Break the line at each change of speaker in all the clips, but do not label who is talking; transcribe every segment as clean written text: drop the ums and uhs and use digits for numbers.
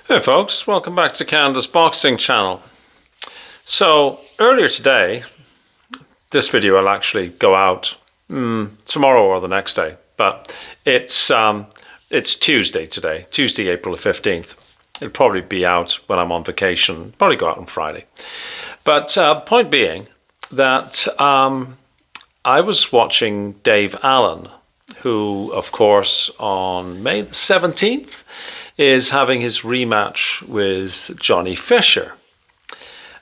Hey folks, welcome back to Canada's Boxing Channel. So earlier today, this video will actually go out tomorrow or the next day, but it's Tuesday today, Tuesday, April the 15th. It'll probably be out when I'm on vacation, probably go out on Friday. But point being that I was watching Dave Allen, who, of course, on May the 17th is having his rematch with Johnny Fisher.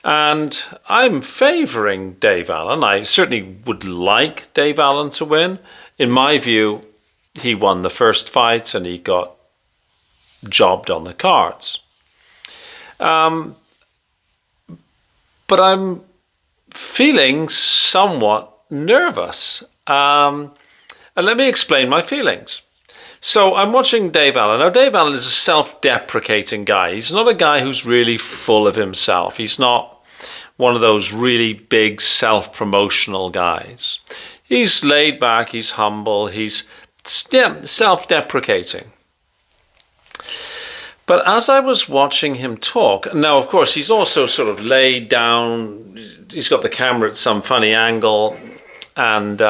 And I'm favouring Dave Allen. I certainly would like Dave Allen to win. In my view, he won the first fight and he got jobbed on the cards. But I'm feeling somewhat nervous. And let me explain my feelings. So I'm watching Dave Allen. Now, Dave Allen is a self-deprecating guy. He's not a guy who's really full of himself. He's not one of those really big self-promotional guys. He's laid back, he's humble, he's self-deprecating. But as I was watching him talk, now, of course, he's also sort of laid down. He's got the camera at some funny angle. And,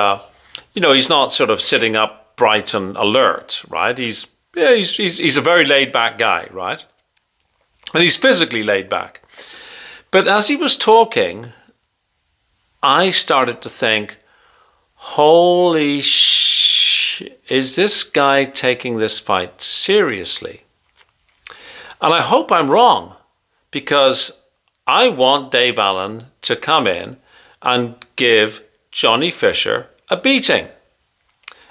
he's not sort of sitting up bright and alert, right? He's a very laid back guy, right? And he's physically laid back. But as he was talking, I started to think, holy is this guy taking this fight seriously? And I hope I'm wrong, because I want Dave Allen to come in and give Johnny Fisher a beating.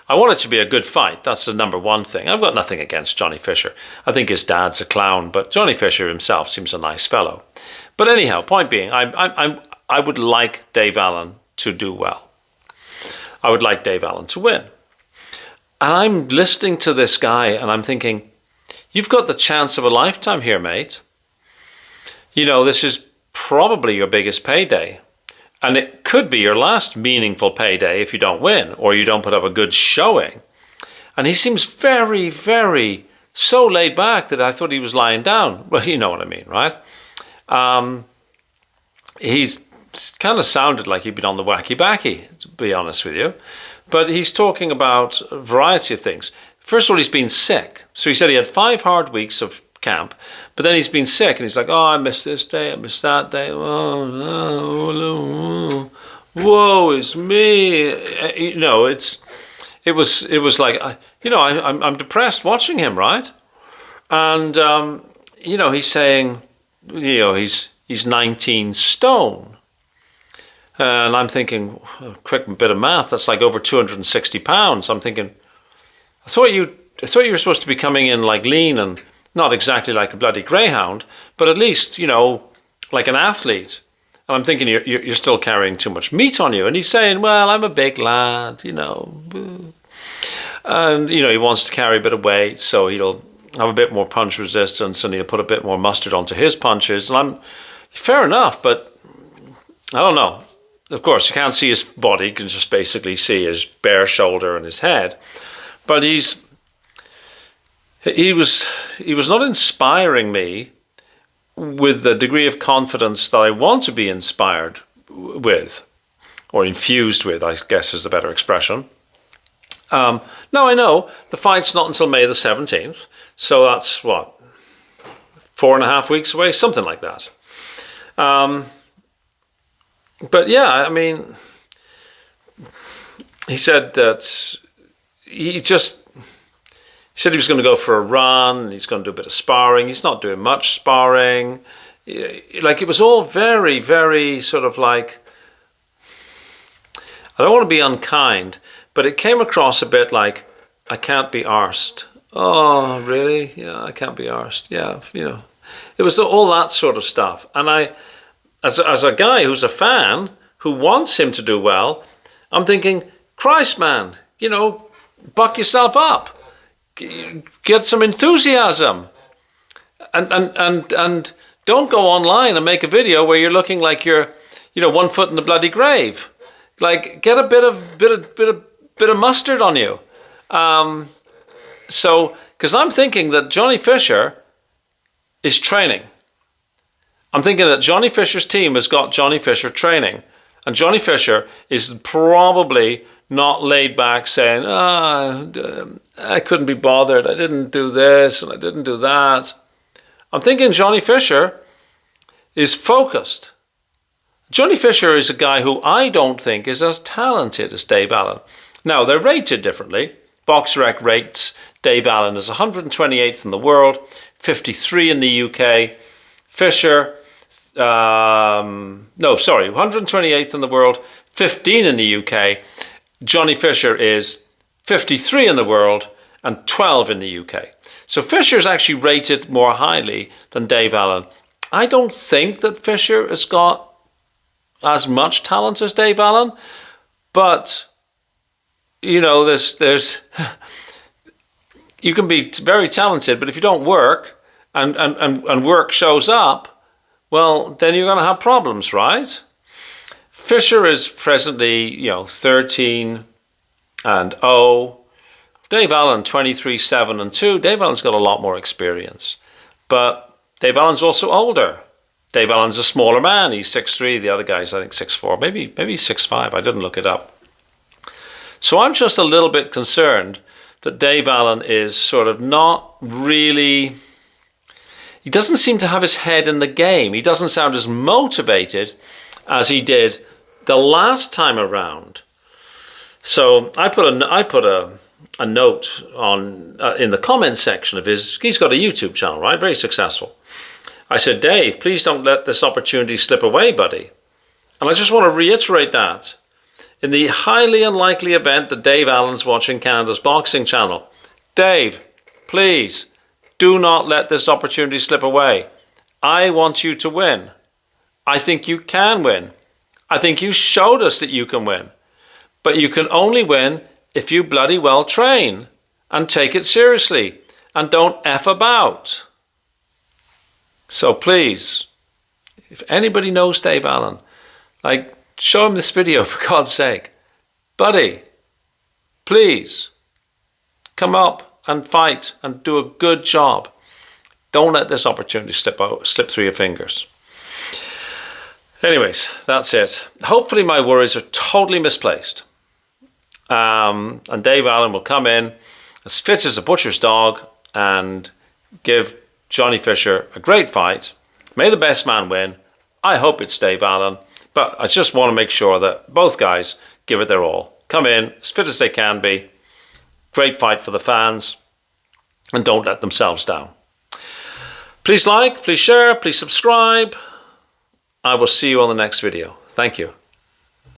I want it to be a good fight. That's the number one thing. I've got nothing against Johnny Fisher. I think his dad's a clown, but Johnny Fisher himself seems a nice fellow. But anyhow, point being, I would like Dave Allen to do well. I would like Dave Allen to win. And I'm listening to this guy and I'm thinking, you've got the chance of a lifetime here, mate. This is probably your biggest payday. And it could be your last meaningful payday if you don't win or you don't put up a good showing. And he seems very, very so laid back that I thought he was lying down. Well, you know what I mean, right? He's kind of sounded like he'd been on the wacky backy, to be honest with you. But he's talking about a variety of things. First of all, he's been sick. So he said he had 5 hard weeks of camp, but then he's been sick and he's like, I missed this day, I missed that day. Woe is me. It was like, I'm depressed watching him, right? And he's saying, he's 19 stone. And I'm thinking, quick bit of math, that's like over 260 pounds. I'm thinking, I thought you were supposed to be coming in like lean and not exactly like a bloody greyhound, but at least, like an athlete. And I'm thinking you're still carrying too much meat on you. And he's saying, well, I'm a big lad, And, he wants to carry a bit of weight, so he'll have a bit more punch resistance and he'll put a bit more mustard onto his punches. And fair enough, but I don't know. Of course, you can't see his body. You can just basically see his bare shoulder and his head. But he was not inspiring me with the degree of confidence that I want to be inspired with, or infused with, I guess is the better expression. Now I know the fight's not until May the 17th, so that's 4.5 weeks away, something like that. But yeah, I mean, he said that he said he was going to go for a run, and he's going to do a bit of sparring. He's not doing much sparring. Like, it was all very, very sort of like, I don't want to be unkind, but it came across a bit like, I can't be arsed. Oh, really? Yeah, I can't be arsed. Yeah, It was all that sort of stuff. And I, as a guy who's a fan, who wants him to do well, I'm thinking, Christ, man, buck yourself up. Get some enthusiasm, and don't go online and make a video where you're looking like you're, 1 foot in the bloody grave. Like, get a bit of mustard on you. So, because I'm thinking that Johnny Fisher is training. I'm thinking that Johnny Fisher's team has got Johnny Fisher training. And Johnny Fisher is probably not laid back saying, I couldn't be bothered. I didn't do this and I didn't do that. I'm thinking Johnny Fisher is focused. Johnny Fisher is a guy who I don't think is as talented as Dave Allen. Now, they're rated differently. BoxRec rates Dave Allen as 128th in the world, 53 in the UK. Fisher, 128th in the world, 15 in the UK. Johnny Fisher is 53 in the world and 12 in the UK. So Fisher's actually rated more highly than Dave Allen. I don't think that Fisher has got as much talent as Dave Allen, but there's you can be very talented, but if you don't work and work shows up, well, then you're going to have problems, right? Fisher is presently, 13-0. Dave Allen, 23-7-2. Dave Allen's got a lot more experience, but Dave Allen's also older. Dave Allen's a smaller man. He's 6'3". The other guy's, I think, 6'4", maybe 6'5". I didn't look it up. So I'm just a little bit concerned that Dave Allen is sort of not really... He doesn't seem to have his head in the game. He doesn't sound as motivated as he did the last time around. So I put a note on in the comments section of his. He's got a YouTube channel, right? Very successful. I said, Dave, please don't let this opportunity slip away, buddy. And I just want to reiterate that. In the highly unlikely event that Dave Allen's watching Canada's boxing channel, Dave, please, do not let this opportunity slip away. I want you to win. I think you can win. I think you showed us that you can win. But you can only win if you bloody well train and take it seriously and don't F about. So please, if anybody knows Dave Allen, show him this video for God's sake. Buddy, please, come up and fight and do a good job. Don't let this opportunity slip through your fingers. Anyways, that's it. Hopefully my worries are totally misplaced. And Dave Allen will come in as fit as a butcher's dog and give Johnny Fisher a great fight. May the best man win. I hope it's Dave Allen, but I just want to make sure that both guys give it their all. Come in as fit as they can be. Great fight for the fans, and don't let themselves down. Please like, please share, please subscribe. I will see you on the next video. Thank you.